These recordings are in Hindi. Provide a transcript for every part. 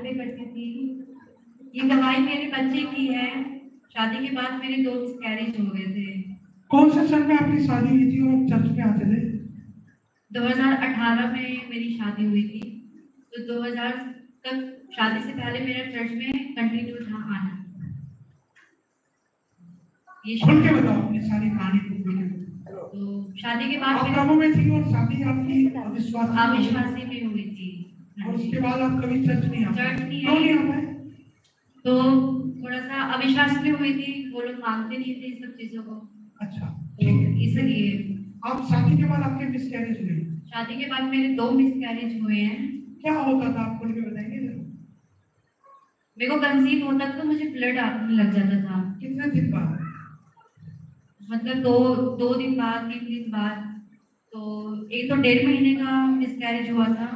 पे करती थी। ये गवाही मेरे बच्चे की है। शादी के बाद मेरे 2 मिसकैरेज हो गए थे। कौन से सन में आपकी शादी हुई थी और चर्च में आते थे? 2018 में मेरी शादी हुई थी, तो 2000 तक शादी से पहले मेरा चर्च में कंटिन्यू था आना। ये खुल के बताओ अपनी सारी कहानी को खुल के। तो शादी के बाद आप प्रभु में थी और शादी आपकी अविश्वासी में हुई थी। और उसके बाद आप कभी चर्च नहीं आ चर्च नहीं क्यों नहीं आई? आ पाए? तो थोड़ा सा अविश्वास में हुई थी, वो लोग मानते नहीं थे इस सब चीजों को। अच्छा, तो इसलिए आप शादी के बाद आपके मिसकैरेज हुए? शादी के बाद मेरे 2 मिसकैरेज हुए हैं। क्या होता था, आप खुल के बताएंगे जरा? मेरे को कंसीव होता तो मुझे ब्लड आने लग जाता था। कितने दिन बाद? मतलब दो दिन बाद, 3 दिन बाद। तो एक तो 1.5 महीने का मिसकैरेज हुआ था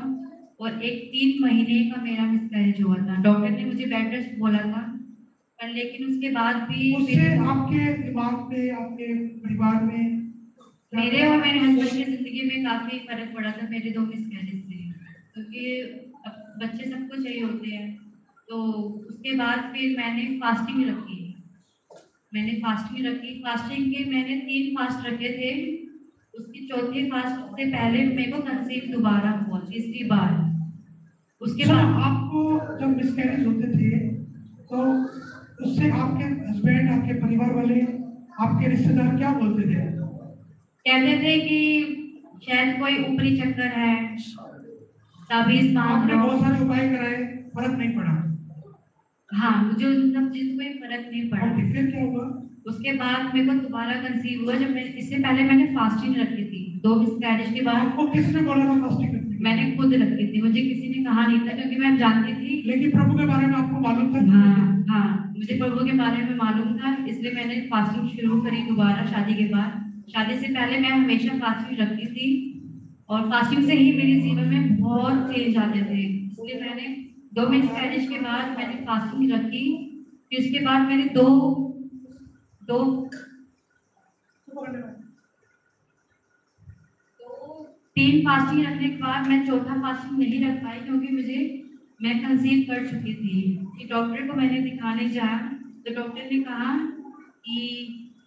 और एक 3 महीने का मेरा मिसकैरेज हुआ था। डॉक्टर ने मुझे बेड रेस्ट बोला था, पर लेकिन उसके बाद भी उससे आपके दिमाग में, आपके परिवार में, मेरे और मेरे हस्बैंड की जिंदगी में काफी फर्क पड़ा था मेरे 2 मिसकैरेज से, क्योंकि बच्चे सबको चाहिए होते हैं। तो उसके बाद फिर मैंने फास्टिंग रखी। फास्टिंग के मैंने 3 फास्ट रखे थे। उसकी चौथी फास्ट से पहले मेरे को कंसीव दोबारा हुआ, तीसरी बार। उसके बाद आपको जब मिसकैरेज होते थे तो उससे आपके हस्बैंड, आपके परिवार वाले, आपके रिश्तेदार क्या बोलते थे? कहते थे कि शायद कोई ऊपरी चक्कर है, ताबीज मांग लो। बहुत सारे उपाय कराए, फर्क नहीं पड़ा? हाँ, मुझे उन सब चीज कोई फर्क नहीं पड़ा। फिर क्या हुआ? उसके बाद मेरे को दोबारा कंसीव हुआ। जब इससे पहले मैंने फास्टिंग रखी थी 2 मिसकैरेज के बाद। आपको किसने बोला था फास्टिंग रखने? मैंने खुद रखी थी, मुझे किसी ने कहा नहीं था, क्योंकि मैं जानती थी। लेकिन प्रभु के बारे में आपको मालूम था? हाँ, मुझे प्रभु के बारे में मालूम था, इसलिए मैंने फास्टिंग शुरू करी दोबारा शादी के बाद। शादी से पहले मैं हमेशा फास्टिंग रखती थी और फास्टिंग से ही मेरे जीवन में बहुत चेंज आते थे। इसलिए मैंने 2 मिसकैरेज के बाद मैंने फास्टिंग रखी। फिर उसके बाद मैंने दो 3 फास्टिंग रखने के बाद मैं चौथा फास्टिंग नहीं रख पाई, क्योंकि मैं कंसीव कर चुकी थी। कि डॉक्टर को मैंने दिखाने जाया तो डॉक्टर ने कहा कि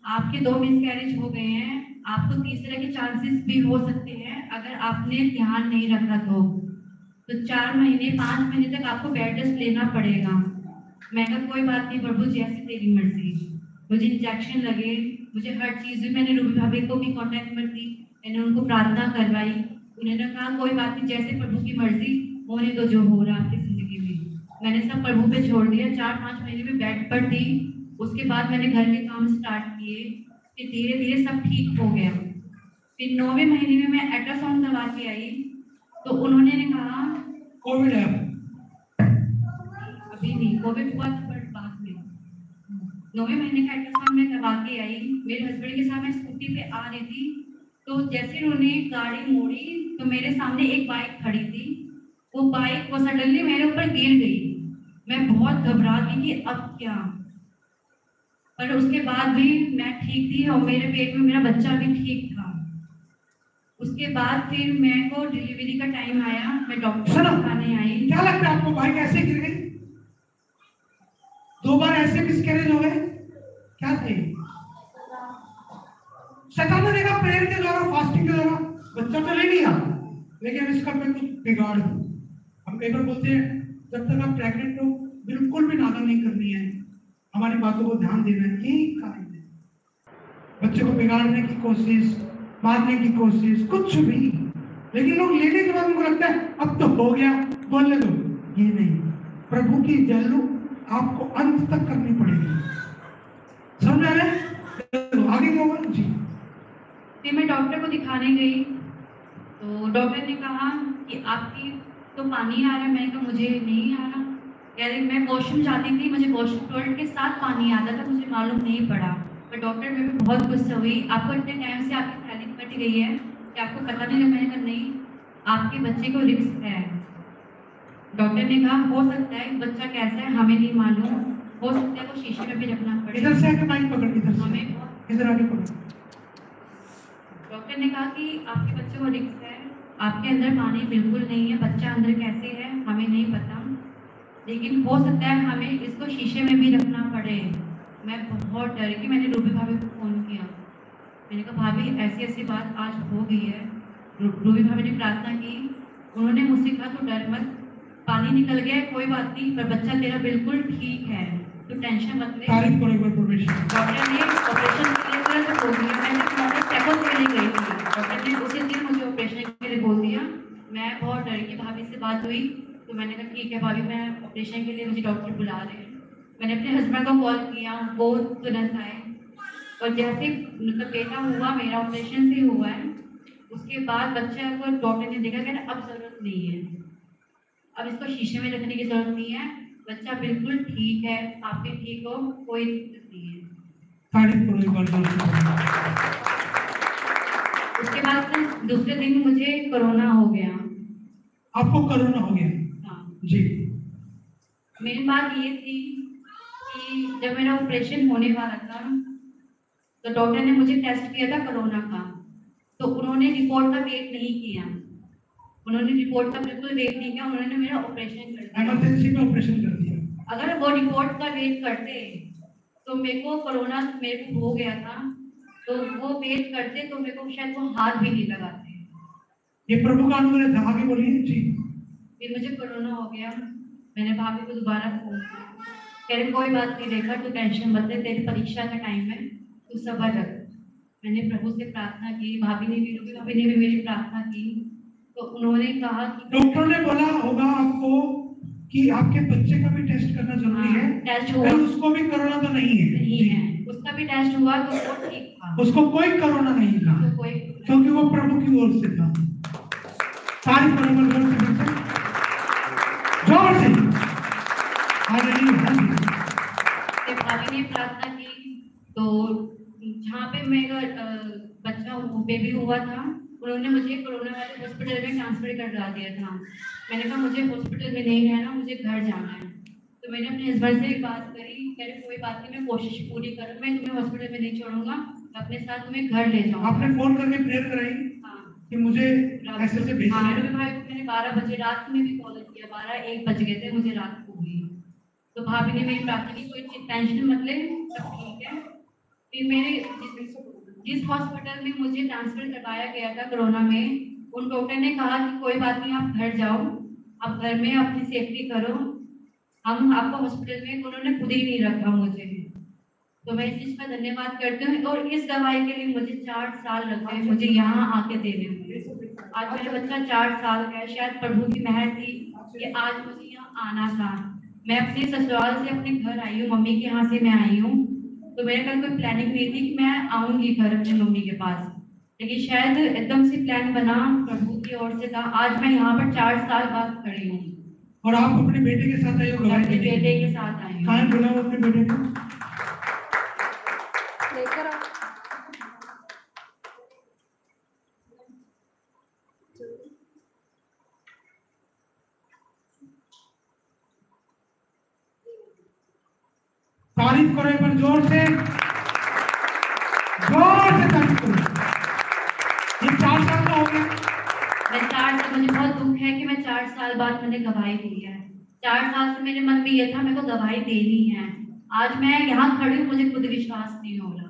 आपके 2 मिसकैरेज हो गए हैं, आपको तीसरे के चांसेस भी हो सकते हैं अगर आपने ध्यान नहीं रखा तो 4 महीने 5 महीने तक आपको बेड रेस्ट लेना पड़ेगा। मैं कहा कोई बात नहीं प्रभु, जैसी तेरी मर्जी। मुझे इंजेक्शन लगे, मुझे हर चीज भी, मैंने रूबी भाभी को भी कांटेक्ट में थी, मैंने उनको प्रार्थना करवाई। उन्होंने कहा कोई बात नहीं, जैसे प्रभु की मर्जी होने दो, जो हो रहा आपकी जिंदगी में। मैंने सब प्रभु पे छोड़ दिया। 4-5 महीने में बेड पर थी। उसके बाद मैंने घर के काम स्टार्ट किए, फिर धीरे धीरे सब ठीक हो गया। फिर 9वें महीने में मैं अल्ट्रासाउंड करवा के आई, तो उन्होंने कहा कोविड है। अभी नहीं, कोविड हुआ था बट बाद में। 9वें महीने का अल्ट्रासाउंड मैं करवा के आई। मेरे हस्बैंड के साथ मैं स्कूटी पे आ रही थी, तो जैसे उन्होंने गाड़ी मोड़ी तो मेरे सामने एक बाइक खड़ी थी। वो बाइक वो सडनली मेरे ऊपर गिर गई। मैं बहुत घबरा गई कि अब क्या, पर उसके बाद भी मैं ठीक थी और मेरे पेट में मेरा बच्चा भी ठीक था। उसके बाद फिर मेरे को डिलीवरी का टाइम आया, मैं डॉक्टर को दिखाने आई। क्या लगता है आपको, बाइक ऐसे गिर गई? 2 बार ऐसे मिसकैरेज हो गए? क्या थे? शैतान ने देखा प्रेयर के द्वारा, फास्टिंग के द्वारा बच्चा तो ले लिया, लेकिन इसका मैं कुछ बिगाड़ दूं। हम कई बार बोलते हैं जब तक आप प्रेग्नेंट हो बिल्कुल भी नादा नहीं करनी है, हमारी बातों को ध्यान देना है, यही कारण है। बच्चे को बिगाड़ने की कोशिश, मारने की कोशिश, कुछ भी। लेकिन लोग लेने के बाद उनको लगता है अब तो हो गया, बोलने दो। ये नहीं, प्रभु की वैल्यू आपको अंत तक करनी पड़ेगी। समझ आ रहे हैं? आगे क्या हुआ जी? फिर मैं डॉक्टर को दिखाने गई, तो डॉक्टर ने कहा कि आपकी तो पानी आ रहा है। मैंने कहा मुझे नहीं आ रहा। कह रहे मैं वॉशरूम जाती थी, मुझे वॉशरूम टॉयलेट के साथ पानी आता था, मुझे मालूम नहीं पड़ा। पर डॉक्टर में भी बहुत गुस्सा हुई, आपको इतने टाइम से आपकी थैली कट गई है कि आपको पता नहीं। मैंने कहा नहीं, आपके बच्चे को रिस्क है। डॉक्टर ने कहा हो सकता है बच्चा कैसा है हमें नहीं मालूम, हो सकता है वो शीशे में भी रखना पड़े। इधर से आके माइक पकड़, इधर हमें इधर आके पकड़। डॉक्टर ने कहा कि आपके बच्चे को रिस्क है, आपके अंदर पानी बिल्कुल नहीं है, बच्चा अंदर कैसे है हमें नहीं पता। लेकिन हो सकता है हमें इसको शीशे में भी रखना पड़े। मैं बहुत डर गई, मैंने रूबी भाभी को फ़ोन किया। मैंने कहा भाभी ऐसी ऐसी बात आज हो गई है। रूबी भाभी ने प्रार्थना की, उन्होंने मुझसे कहा तो डर मत, पानी निकल गया है कोई बात नहीं, पर बच्चा तेरा बिल्कुल ठीक है, तो टेंशन मत ले। तारीफ करो एक बार परमेश्वर। डॉक्टर ने ऑपरेशन के लिए तुरंत बोल दिया, मैं जब डॉक्टर चेकअप के लिए गई थी, डॉक्टर ने उसी दिन मुझे ऑपरेशन के लिए बोल दिया। मैं बहुत डर गई, भाभी से बात हुई तो मैंने कहा ठीक है भाभी, मैं ऑपरेशन के लिए मुझे डॉक्टर बुला रहे हैं। मैंने अपने हस्बैंड को कॉल किया, वो तुरंत आए और जैसे मतलब बेटा हुआ मेरा, ऑपरेशन से हुआ है, उसके बाद बच्चा को डॉक्टर ने देखा कि अब ज़रूरत नहीं है, अब इसको शीशे में रखने की ज़रूरत नहीं है, बच्चा बिल्कुल ठीक है, आप भी ठीक हो, कोई दिक्कत नहीं है। तारीफ करो एक बार जोर से। उसके बाद फिर दूसरे दिन मुझे कोरोना हो गया। आपको कोरोना हो गया? हाँ जी। मेरी बात ये थी कि जब मेरा ऑपरेशन होने वाला था तो डॉक्टर ने मुझे टेस्ट किया था कोरोना का, तो उन्होंने रिपोर्ट का वेट नहीं किया, उन्होंने रिपोर्ट का बिल्कुल वेट नहीं किया, उन्होंने मेरा ऑपरेशन कर दिया। इमरजेंसी में ऑपरेशन कर दिया। अगर वो रिपोर्ट का वेट करते तो मेरे को कोरोना मेरे को हो गया था, तो वो वेट करते तो मेरे को शायद वो हाथ भी नहीं लगाते। ये प्रभु का अनुग्रह था। आगे बोलिए जी। फिर मुझे कोरोना हो गया, मैंने भाभी को दोबारा फोन किया, कह रहे कोई बात नहीं रेखा, तू टेंशन मत ले, तेरी परीक्षा का टाइम है, तू सब्र रख। मैंने प्रभु से प्रार्थना की, भाभी ने भी मेरी प्रार्थना की, तो उन्होंने कहा कि डॉक्टर ने बोला होगा आपको कि आपके बच्चे का भी टेस्ट करना जरूरी है। टेस्ट हुआ, उसको भी कोरोना तो नहीं है? नहीं है, उसका भी टेस्ट हुआ तो वो ठीक था, उसको कोई कोरोना नहीं था, तो कोई, क्योंकि वो प्रभु की ओर से था। सारी जोर से जोर से हालेलुया। भाभी ने प्रार्थना की, तो जहाँ पे मेरा बच्चा बेबी हुआ था, उन्होंने मुझे कोरोना वाले हॉस्पिटल में ट्रांसफर करवा दिया था। मैंने कहा मुझे हॉस्पिटल में नहीं रहना, मुझे घर जाना है। तो मैंने अपने हस्बैंड से बात करी, कह रहे कोई बात नहीं, मैं कोशिश पूरी करूँ, मैं तुम्हें हॉस्पिटल में नहीं छोड़ूंगा, अपने साथ तुम्हें घर ले जाऊँ। आपने फोन करके प्रेयर कराई? हाँ कि मुझे ऐसे से भेजना है। भाई को मैंने 12 बजे रात में भी कॉल किया, 12-1 बज गए थे मुझे रात को भी, तो भाभी ने मेरी प्रार्थना की, कोई टेंशन मत ले, सब ठीक है। फिर मेरे जिस हॉस्पिटल में मुझे ट्रांसफर करवाया गया था कोरोना में, उन डॉक्टर ने कहा कि कोई बात नहीं, आप घर जाओ, आप घर में अपनी सेफ्टी करो, हम आपको हॉस्पिटल में, उन्होंने खुद ही नहीं रखा मुझे। तो मैं इस चीज़ का धन्यवाद करती हूँ, और इस दवाई के लिए मुझे 4 साल लग गए मुझे यहाँ आके देने में। आज मेरा बच्चा 4 साल का है, शायद प्रभु की मेहर थी कि आज मुझे यहाँ आना था। मैं अपने ससुराल से अपने घर आई हूँ, मम्मी के यहाँ से मैं आई हूँ, तो मेरे घर कोई प्लानिंग नहीं थी कि मैं आऊँगी घर अपनी मम्मी के पास, लेकिन शायद एकदम से प्लान बना, प्रभु की ओर से था। आज मैं यहाँ पर 4 साल बाद खड़ी हूँ। और आप अपने बेटे के साथ आई हो? अपने बेटे के साथ आई हूँ। कहाँ बुलाओ अपने बेटे को? लेकर आओ। तारीफ करो एक बार जोर से तारीफ करो। ये 4 साल का हो गया। मैं 4 साल, मुझे बहुत दुख है कि मैं 4 साल बाद मैंने गवाही दी है। 4 साल से मेरे मन में ये था मेरे को गवाही देनी है। आज मैं यहाँ खड़ी हूँ, मुझे खुद विश्वास नहीं हो रहा।